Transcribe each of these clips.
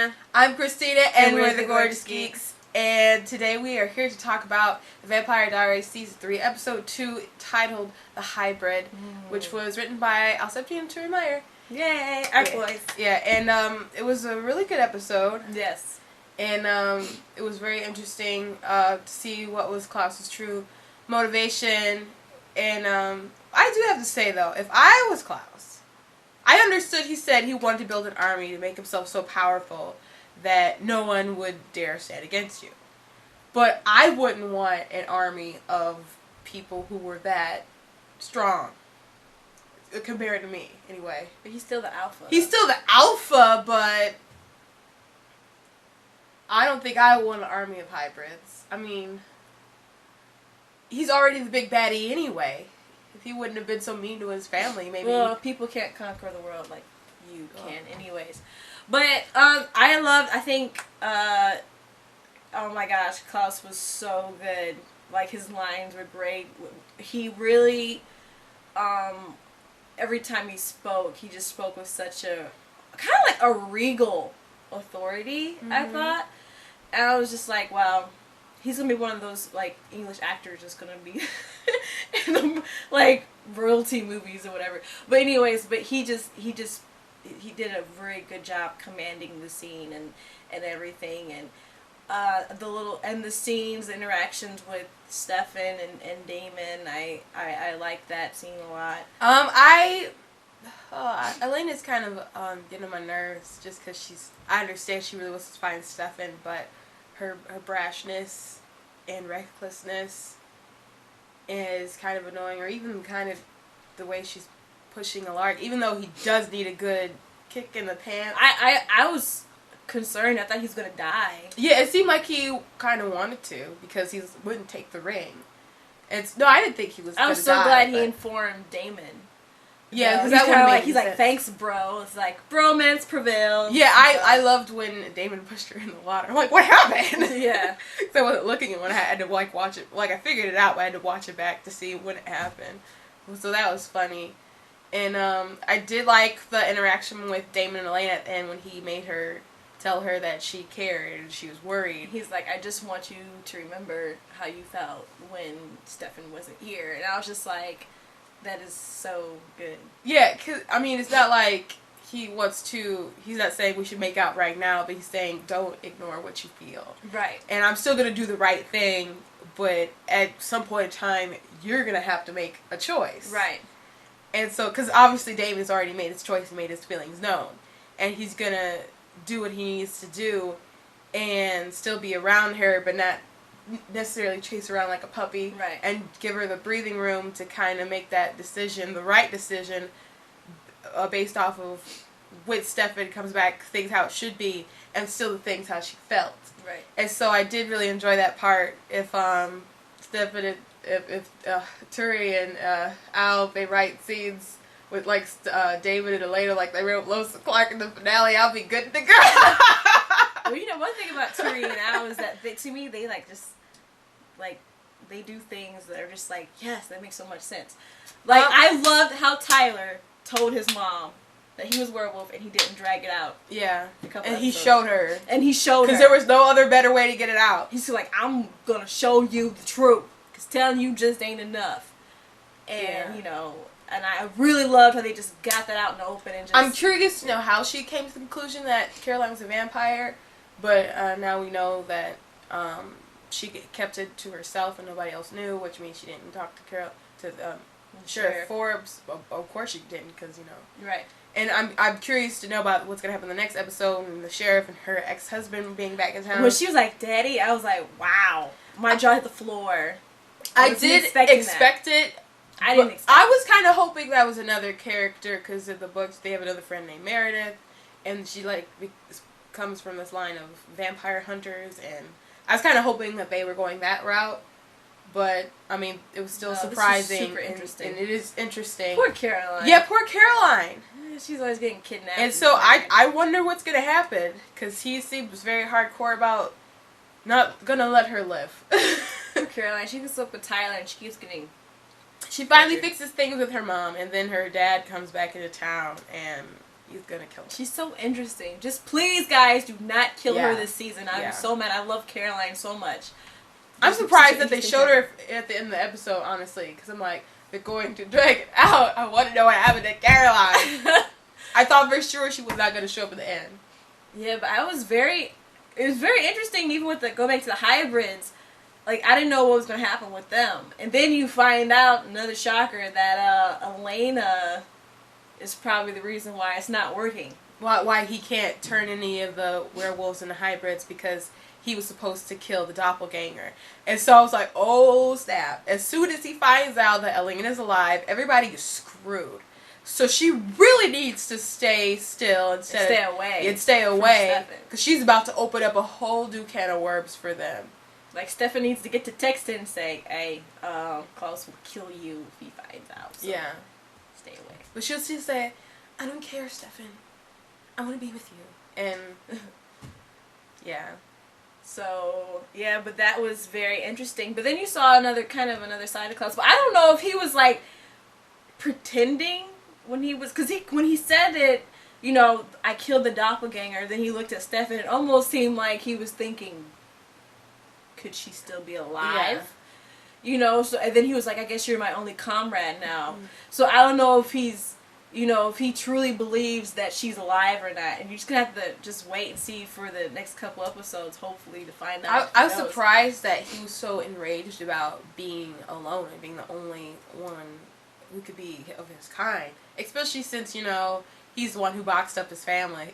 Elena. I'm Christina, and we're the Gorgeous Geeks. And today we are here to talk about the Vampire Diaries Season 3, Episode 2, titled The Hybrid, which was written by Alcepti and Turi Meyer. Yay! Our boys. Yeah, and it was a really good episode. Yes. And it was very interesting to see what was Klaus's true motivation. And I do have to say, though, if I was Klaus, I understood he said he wanted to build an army to make himself so powerful that no one would dare stand against you. But I wouldn't want an army of people who were that strong, compared to me, anyway. But he's still the alpha. He's still the alpha, but I don't think I want an army of hybrids. I mean, he's already the big baddie anyway. If he wouldn't have been so mean to his family, maybe. Well, people can't conquer the world like you can anyways. But, I think, oh my gosh, Klaus was so good. Like, his lines were great. He really, every time he spoke, he just spoke with such a, kind of like a regal authority, I thought. And I was just like, wow, he's going to be one of those, like, English actors that's going to be in the, like, royalty movies or whatever. But anyways, but he did a very good job commanding the scene and everything, and the scenes, the interactions with Stefan and Damon. I like that scene a lot. Elena's kind of getting on my nerves just because I understand she really wants to find Stefan, but her brashness and recklessness is kind of annoying, or even kind of the way she's pushing Alaric, even though he does need a good kick in the pants. I was concerned. I thought he was going to die. Yeah, it seemed like he kind of wanted to, because he wouldn't take the ring. No, I didn't think he was going to die. I was so glad he informed Damon. Yeah, because that would make he's sense. Like, thanks, bro. It's like, bromance prevails. Yeah, I loved when Damon pushed her in the water. I'm like, what happened? Yeah. Because I wasn't looking at when I had to, like, watch it. Like, I figured it out, but I had to watch it back to see when it happened. So that was funny. And I did like the interaction with Damon and Elena at the end when he made her tell her that she cared and she was worried. He's like, I just want you to remember how you felt when Stefan wasn't here. And I was just like, that is so good. Yeah, because, I mean, it's not like he's not saying we should make out right now, but he's saying don't ignore what you feel. Right. And I'm still going to do the right thing, but at some point in time, you're going to have to make a choice. Right. And so, because obviously Damon's already made his choice and made his feelings known. And he's going to do what he needs to do and still be around her, but not necessarily chase around like a puppy. Right. And give her the breathing room to kind of make that decision, the right decision, based off of when Stefan comes back, things how it should be, and still the things how she felt. Right. And so I did really enjoy that part. If Stefan, if Turi and Al, they write scenes with like David and Elena, like they wrote Lois and Clark in the finale, I'll be good to go. Well, you know, one thing about Turi and Al is that to me they they do things that are just like, yes, that makes so much sense. Like, I loved how Tyler told his mom that he was werewolf and he didn't drag it out. Yeah. And he episodes. showed her. And he showed her. Because there was no other better way to get it out. He's like, I'm going to show you the truth. Because telling you just ain't enough. And, you know, and I really loved how they just got that out in the open. And just. I'm curious to know how she came to the conclusion that Caroline was a vampire. But now we know that she kept it to herself and nobody else knew, which means she didn't talk to Sheriff Forbes. Of course she didn't, because, you know. Right. And I'm curious to know about what's going to happen in the next episode, and the sheriff and her ex-husband being back in town. When she was like, Daddy, I was like, wow. My jaw hit the floor. I did expect it. I didn't expect it. I was kind of hoping that was another character, because in the books they have another friend named Meredith, and she like comes from this line of vampire hunters, and I was kind of hoping that they were going that route. But, I mean, it was still surprising. Super interesting. And it is interesting. Poor Caroline. Yeah, poor Caroline. She's always getting kidnapped. And so I wonder what's going to happen. Because he seems very hardcore about not going to let her live. Poor Caroline. She gets up with Tyler and she keeps getting... She finally fixes things with her mom. And then her dad comes back into town. And he's gonna kill her. She's so interesting. Just please, guys, do not kill her Yeah. this season. I'm Yeah. so mad. I love Caroline so much. I'm She's surprised such that an they interesting showed her at the end of the episode, honestly, because I'm like, they're going to drag it out. I want to know what happened to Caroline. I thought for sure she was not going to show up at the end. Yeah, but it was very interesting, even with go back to the hybrids. Like, I didn't know what was going to happen with them. And then you find out, another shocker, that Elena is probably the reason why it's not working. Why he can't turn any of the werewolves into hybrids, because he was supposed to kill the doppelganger. And so I was like, oh snap. As soon as he finds out that Elena's alive, everybody is screwed. So she really needs to stay still and stay away. Because she's about to open up a whole new can of worms for them. Like, Stefan needs to get to texting and say, hey, Klaus will kill you if he finds out. So yeah. Stay away. But she'll still say, I don't care, Stefan. I want to be with you. And, yeah. So, yeah, but that was very interesting. But then you saw another side of Klaus. But I don't know if he was, like, pretending when he was... Because when he said it, you know, I killed the doppelganger, then he looked at Stefan. It almost seemed like he was thinking, could she still be alive? Yeah. You know, so and then he was like, I guess you're my only comrade now. Mm-hmm. So I don't know if he's... You know, if he truly believes that she's alive or not. And you're just going to have to just wait and see for the next couple episodes, hopefully, to find out. I was surprised that he was so enraged about being alone and being the only one who could be of his kind. Especially since, you know, he's the one who boxed up his family.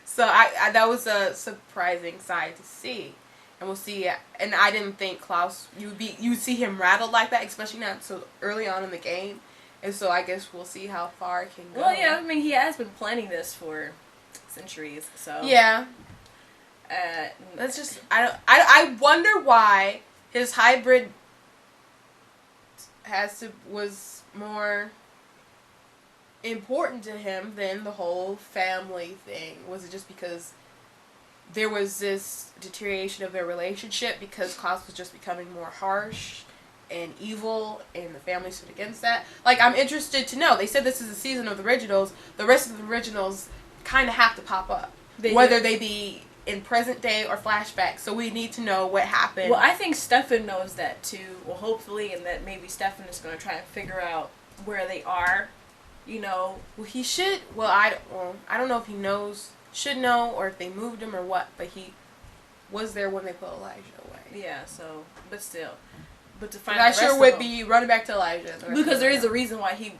So I that was a surprising side to see. And we'll see. And I didn't think Klaus, you'd see him rattled like that, especially not so early on in the game. And so I guess we'll see how far it can go. Well, yeah, I mean, he has been planning this for centuries, so... Yeah. That's just... I wonder why his hybrid was more important to him than the whole family thing. Was it just because there was this deterioration of their relationship because Klaus was just becoming more harsh and evil, and the family stood against that? Like, I'm interested to know. They said this is a season of the originals. The rest of the originals kind of have to pop up, whether they be in present day or flashback. So we need to know what happened. Well, I think Stefan knows that too. Well, hopefully, and that maybe Stefan is going to try and figure out where they are. You know, well, he should. I don't know if he should know, or if they moved him or what. But he was there when they put Elijah away. Yeah. So, but still. But to find I sure would be running back to Elijah. Because there is a reason why he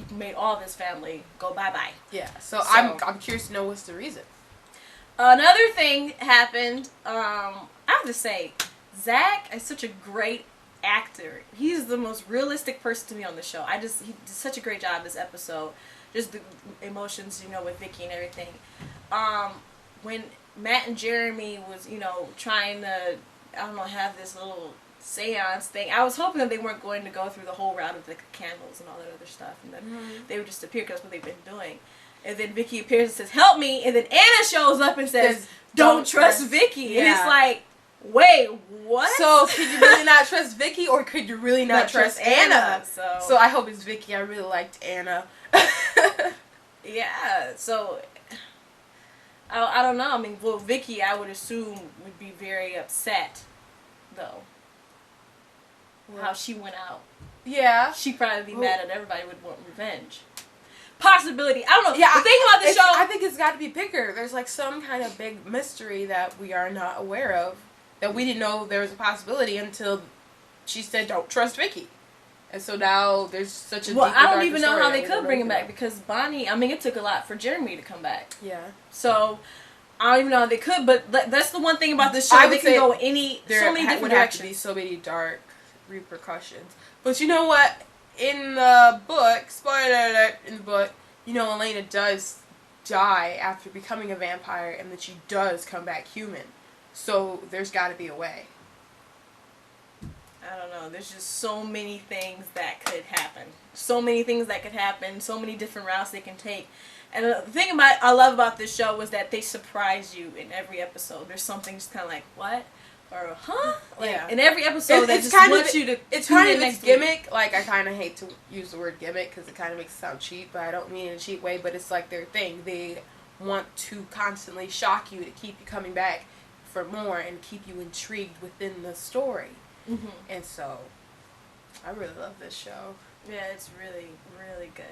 made all of his family go bye-bye. Yeah, so I'm curious to know what's the reason. Another thing happened, I have to say, Zach is such a great actor. He's the most realistic person to me on the show. He did such a great job this episode. Just the emotions, you know, with Vicky and everything. When Matt and Jeremy was, you know, trying to, I don't know, have this little seance thing. I was hoping that they weren't going to go through the whole route of the candles and all that other stuff, and that they would just appear because that's what they've been doing. And then Vicky appears and says, "Help me!" And then Anna shows up and says, "Don't trust Vicky." Yeah. And it's like, wait, what? So could you really not trust Vicky, or could you really not trust Anna? So I hope it's Vicky. I really liked Anna. Yeah. So I don't know. I mean, well, Vicky, I would assume would be very upset, though. How she went out. Yeah. She'd probably be mad at everybody, would want revenge. Possibility. I don't know. Yeah, the thing about the show, I think it's got to be bigger. There's like some kind of big mystery that we are not aware of, that we didn't know there was a possibility until she said, "Don't trust Vicky." And so now there's such a I don't even know how they could bring him back, because Bonnie, I mean, it took a lot for Jeremy to come back. Yeah. So I don't even know how they could, but that's the one thing about this show. They can go so many different directions. Have to be so many dark repercussions. But you know what? In the book, spoiler alert, in the book, you know, Elena does die after becoming a vampire, and then she does come back human. So there's got to be a way. I don't know. There's just so many things that could happen. So many things that could happen. So many different routes they can take. And the thing I love about this show was that they surprise you in every episode. There's something just kind of like, what? or huh? Like, Yeah. in every episode, they it's just kind want of you to. It's tune kind in of its next week. gimmick. Like, I kind of hate to use the word gimmick because it kind of makes it sound cheap, but I don't mean in a cheap way. But it's like their thing. They want to constantly shock you to keep you coming back for more and keep you intrigued within the story. Mm-hmm. And so, I really love this show. Yeah, it's really, really good.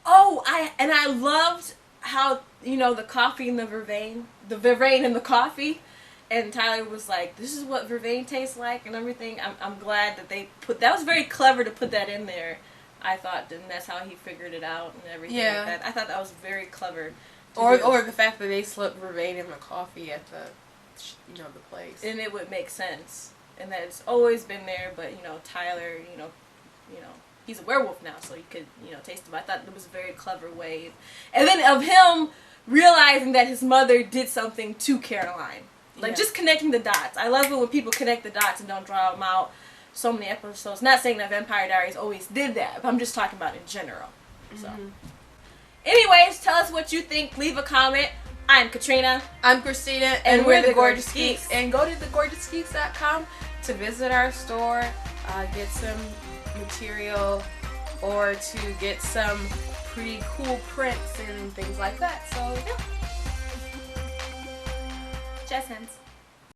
Oh, I loved how, you know, the coffee and the vervain and the coffee, and Tyler was like, this is what vervain tastes like and everything. I'm glad that they that was very clever to put that in there, I thought, and that's how he figured it out and everything like that. I thought that was very clever. Or the fact that they slipped vervain in the coffee at the, the place. And it would make sense. And that it's always been there, but, you know, Tyler, you know, he's a werewolf now, so he could, you know, taste him. I thought it was a very clever way. And then of him realizing that his mother did something to Caroline. Like, just connecting the dots. I love it when people connect the dots and don't draw them out so many episodes. Not saying that Vampire Diaries always did that, but I'm just talking about in general. So, anyways, tell us what you think. Leave a comment. I'm Katrina. I'm Christina, and we're the Gorgeous Geeks. And go to thegorgeousgeeks.com to visit our store, get some material, or to get some pretty cool prints and things like that. So, yeah. Jazz hands.